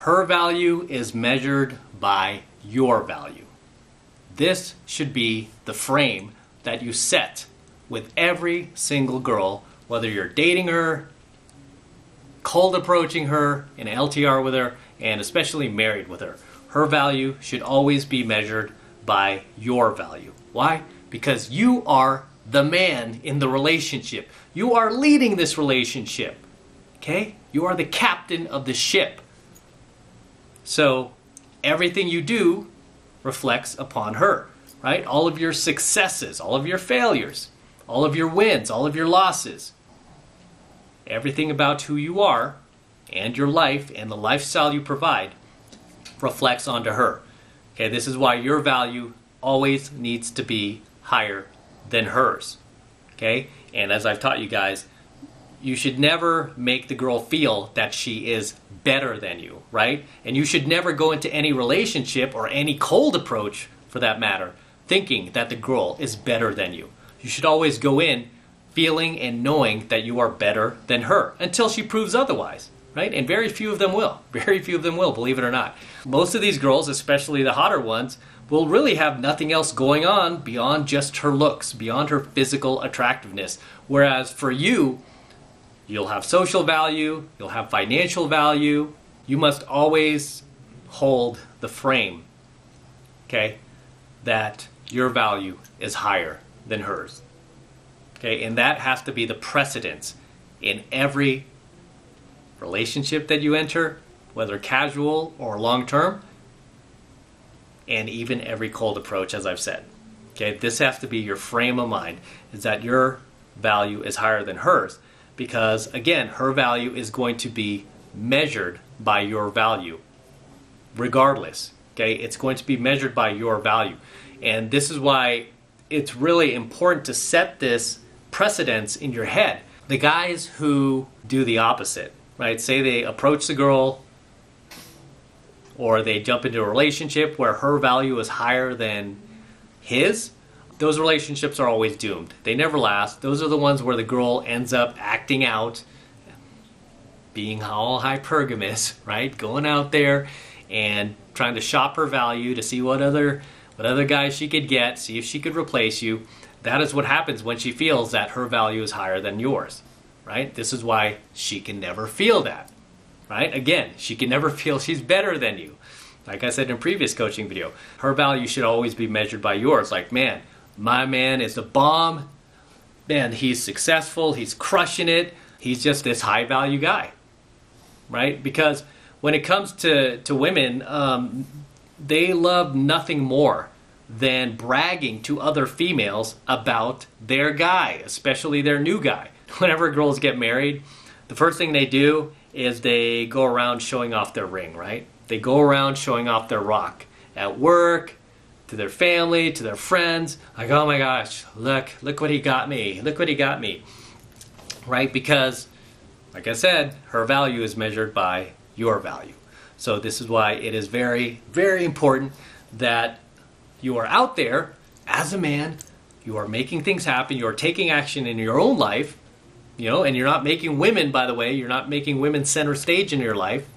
Her value is measured by your value. This should be the frame that you set with every single girl, whether you're dating her, cold approaching her, in an LTR with her, and especially married with her. Her value should always be measured by your value. Why? Because you are the man in the relationship. You are leading this relationship. Okay? You are the captain of the ship. So everything you do reflects upon her, right? All of your successes, all of your failures, all of your wins, all of your losses, everything about who you are and your life and the lifestyle you provide reflects onto her. Okay, this is why your value always needs to be higher than hers. Okay, and as I've taught you guys, you should never make the girl feel that she is better than you, right? And you should never go into any relationship or any cold approach, for that matter, thinking that the girl is better than you. You should always go in feeling and knowing that you are better than her until she proves otherwise, right? And very few of them will. Very few of them will, believe it or not. Most of these girls, especially the hotter ones, will really have nothing else going on beyond just her looks, beyond her physical attractiveness. Whereas for you, you'll have social value, you'll have financial value. You must always hold the frame, okay, that your value is higher than hers. Okay, and that has to be the precedence in every relationship that you enter, whether casual or long-term, and even every cold approach, as I've said. Okay, this has to be your frame of mind, is that your value is higher than hers, because again, her value is going to be measured by your value, regardless. Okay, it's going to be measured by your value. And this is why it's really important to set this precedence in your head. The guys who do the opposite, right? Say they approach the girl or they jump into a relationship where her value is higher than his, those relationships are always doomed. They never last. Those are the ones where the girl ends up acting out, being all hypergamous, right? Going out there and trying to shop her value to see what other guys she could get, see if she could replace you. That is what happens when she feels that her value is higher than yours, right? This is why she can never feel that, right? Again, she can never feel she's better than you. Like I said in a previous coaching video, her value should always be measured by yours. Like, man, my man is the bomb. Man, he's successful. He's crushing it. He's just this high value guy, right? Because when it comes to women, they love nothing more than bragging to other females about their guy, especially their new guy. Whenever girls get married, the first thing they do is they go around showing off their ring, right? They go around showing off their rock at work, to their family, to their friends. Like, oh my gosh, look what he got me. Look what he got me. Right? Because, like I said, her value is measured by your value. So this is why it is very, very important that you are out there as a man, you are making things happen, you are taking action in your own life, you know, and you're not making women, by the way, you're not making women center stage in your life,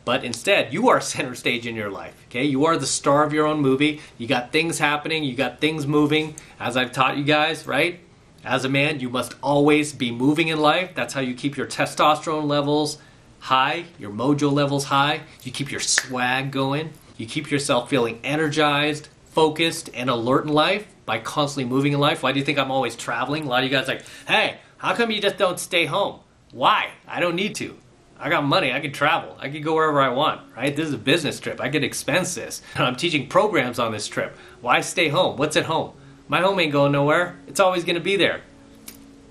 but instead you are center stage in your life, okay? You are the star of your own movie. You got things happening, you got things moving, as I've taught you guys, right? As a man, you must always be moving in life. That's how you keep your testosterone levels high, your mojo levels high. You keep your swag going. You keep yourself feeling energized, focused, and alert in life by constantly moving in life. Why do you think I'm always traveling? A lot of you guys are like, hey, how come you just don't stay home? Why? I don't need to. I got money. I can travel. I can go wherever I want, right? This is a business trip. I can expense this. I'm teaching programs on this trip. Why stay home? What's at home? My home ain't going nowhere. It's always going to be there.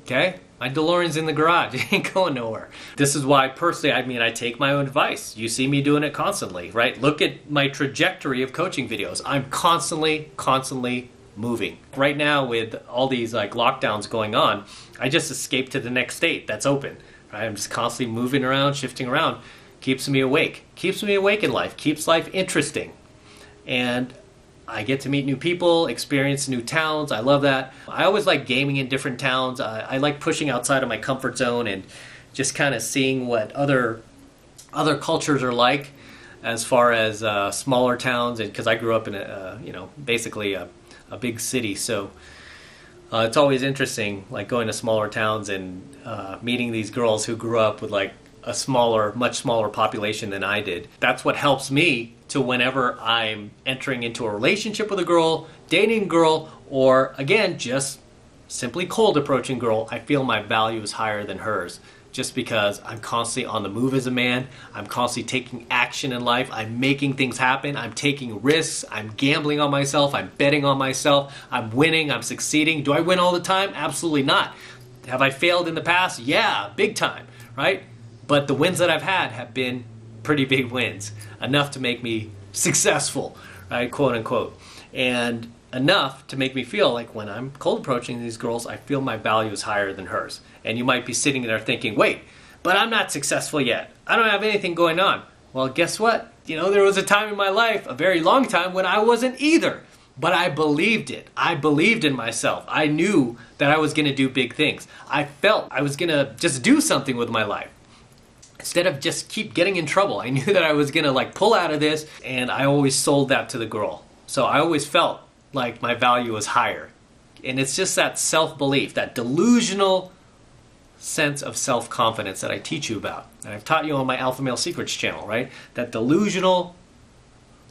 Okay? My DeLorean's in the garage. It ain't going nowhere. This is why, personally, I take my own advice. You see me doing it constantly, right? Look at my trajectory of coaching videos. I'm constantly moving. Right now, with all these like lockdowns going on, I just escaped to the next state that's open. Right? I'm just constantly moving around, shifting around. Keeps me awake. Keeps me awake in life. Keeps life interesting. And I get to meet new people, experience new towns. I love that. I always like gaming in different towns. I like pushing outside of my comfort zone and just kind of seeing what other cultures are like. as far as smaller towns, and because I grew up in basically a big city, so it's always interesting, like going to smaller towns and meeting these girls who grew up with like a much smaller population than I did. That's what helps me to whenever I'm entering into a relationship with a girl, dating a girl, or again, just simply cold approaching girl, I feel my value is higher than hers. Just because I'm constantly on the move as a man, I'm constantly taking action in life, I'm making things happen, I'm taking risks, I'm gambling on myself, I'm betting on myself, I'm winning, I'm succeeding. Do I win all the time? Absolutely not. Have I failed in the past? Yeah, big time, right? But the wins that I've had have been pretty big wins, enough to make me successful, right, quote unquote, and enough to make me feel like when I'm cold approaching these girls, I feel my value is higher than hers. And you might be sitting there thinking, wait, but I'm not successful yet. I don't have anything going on. Well, guess what? There was a time in my life, a very long time, when I wasn't either. But I believed it. I believed in myself. I knew that I was going to do big things. I felt I was going to just do something with my life. Instead of just keep getting in trouble, I knew that I was going to pull out of this, and I always sold that to the girl. So I always felt like my value was higher. And it's just that self-belief, that delusional sense of self-confidence that I teach you about. And I've taught you on my Alpha Male Secrets channel, right? That delusional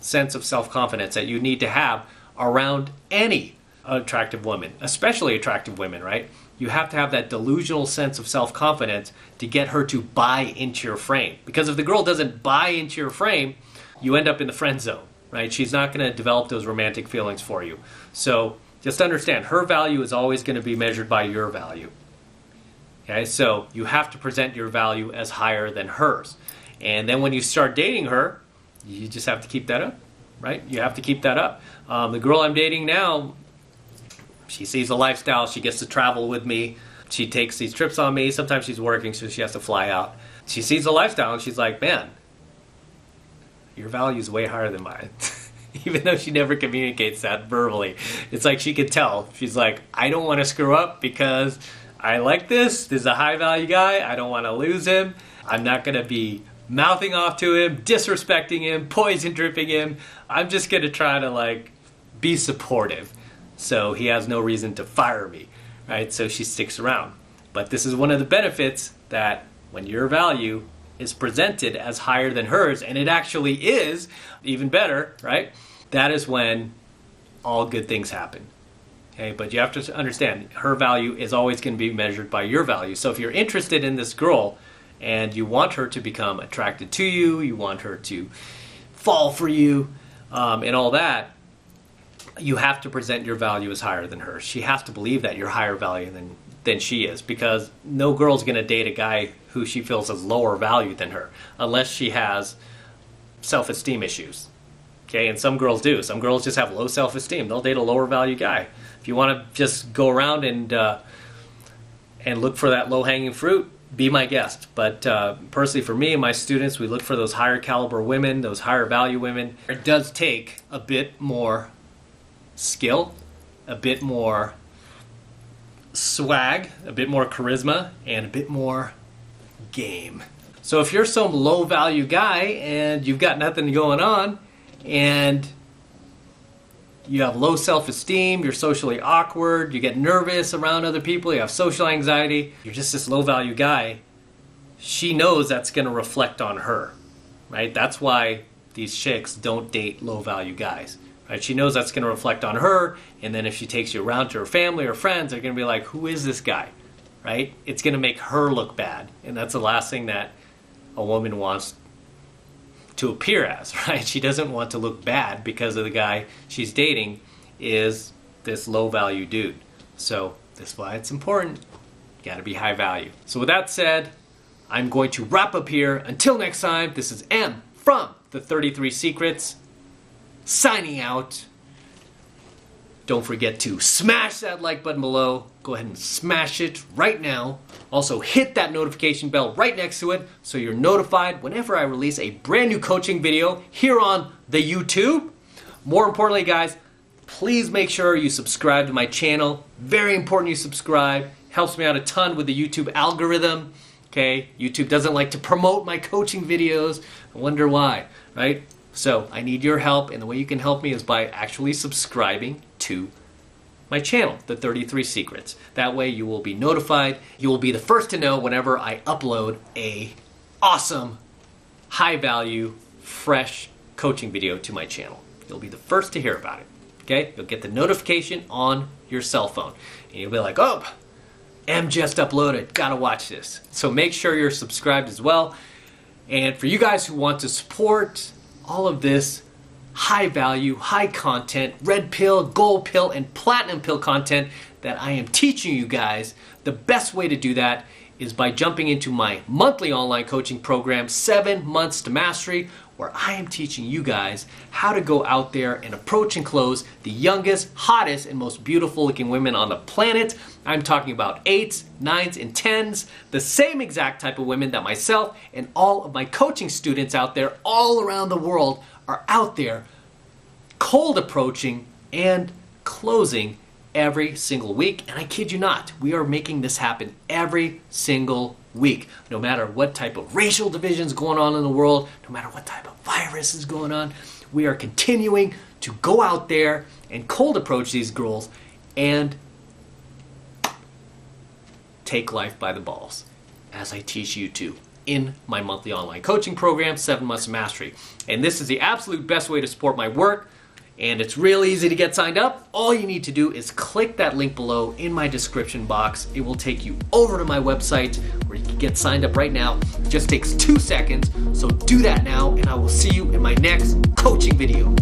sense of self-confidence that you need to have around any attractive woman, especially attractive women, right? You have to have that delusional sense of self-confidence to get her to buy into your frame. Because if the girl doesn't buy into your frame, you end up in the friend zone, right? She's not going to develop those romantic feelings for you. So just understand, her value is always going to be measured by your value. Okay, so you have to present your value as higher than hers. And then when you start dating her, you just have to keep that up, right? You have to keep that up. The girl I'm dating now, she sees the lifestyle. She gets to travel with me. She takes these trips on me. Sometimes she's working, so she has to fly out. She sees the lifestyle, and she's like, man, your value is way higher than mine. Even though she never communicates that verbally. It's like she could tell. She's like, I don't want to screw up because I like this. This is a high value guy. I don't want to lose him. I'm not going to be mouthing off to him, disrespecting him, poison dripping him. I'm just going to try to be supportive so he has no reason to fire me, right? So she sticks around. But this is one of the benefits, that when your value is presented as higher than hers, and it actually is even better, right? That is when all good things happen. Okay, but you have to understand, her value is always going to be measured by your value. So if you're interested in this girl and you want her to become attracted to you, you want her to fall for you, and all that, you have to present your value as higher than hers. She has to believe that you're higher value than she is, because no girl's going to date a guy who she feels is lower value than her, unless she has self-esteem issues. Okay, and some girls do. Some girls just have low self-esteem. They'll date a lower value guy. If you want to just go around and look for that low-hanging fruit, be my guest. But personally, for me and my students, we look for those higher caliber women, those higher value women. It does take a bit more skill, a bit more swag, a bit more charisma, and a bit more game. So if you're some low value guy and you've got nothing going on, and you have low self-esteem, you're socially awkward, you get nervous around other people, you have social anxiety, you're just this low value guy, she knows that's going to reflect on her, right? That's why these chicks don't date low value guys, right? She knows that's going to reflect on her, and then if she takes you around to her family or friends, they're going to be like, who is this guy, right? It's going to make her look bad, and that's the last thing that a woman wants to appear as, right? She doesn't want to look bad because of the guy she's dating is this low value dude. So that's why it's important. Got to be high value. So with that said, I'm going to wrap up here. Until next time, this is M from the 33 Secrets, signing out. Don't forget to smash that like button below. Go ahead and smash it right now. Also hit that notification bell right next to it so you're notified whenever I release a brand new coaching video here on the YouTube. More importantly, guys, please make sure you subscribe to my channel. Very important you subscribe. Helps me out a ton with the YouTube algorithm. okay? YouTube doesn't like to promote my coaching videos. I wonder why, right? So I need your help, and the way you can help me is by actually subscribing to my channel, The 33 Secrets. That way you will be notified. You will be the first to know whenever I upload a awesome, high value, fresh coaching video to my channel. You'll be the first to hear about it, okay? You'll get the notification on your cell phone. And you'll be like, oh, M just uploaded, gotta watch this. So make sure you're subscribed as well. And for you guys who want to support all of this high value, high content, red pill, gold pill, and platinum pill content that I am teaching you guys, the best way to do that is by jumping into my monthly online coaching program, 7 Months to Mastery, where I am teaching you guys how to go out there and approach and close the youngest, hottest, and most beautiful looking women on the planet. I'm talking about 8s, 9s, and 10s, the same exact type of women that myself and all of my coaching students out there all around the world are out there cold approaching and closing every single week. And I kid you not, we are making this happen every single week. No matter what type of racial division is going on in the world, no matter what type of virus is going on, we are continuing to go out there and cold approach these girls and take life by the balls, as I teach you to in my monthly online coaching program, 7 Months to Mastery. And this is the absolute best way to support my work, and it's real easy to get signed up. All you need to do is click that link below in my description box. It will take you over to my website where you can get signed up right now. It just takes 2 seconds, so do that now, and I will see you in my next coaching video.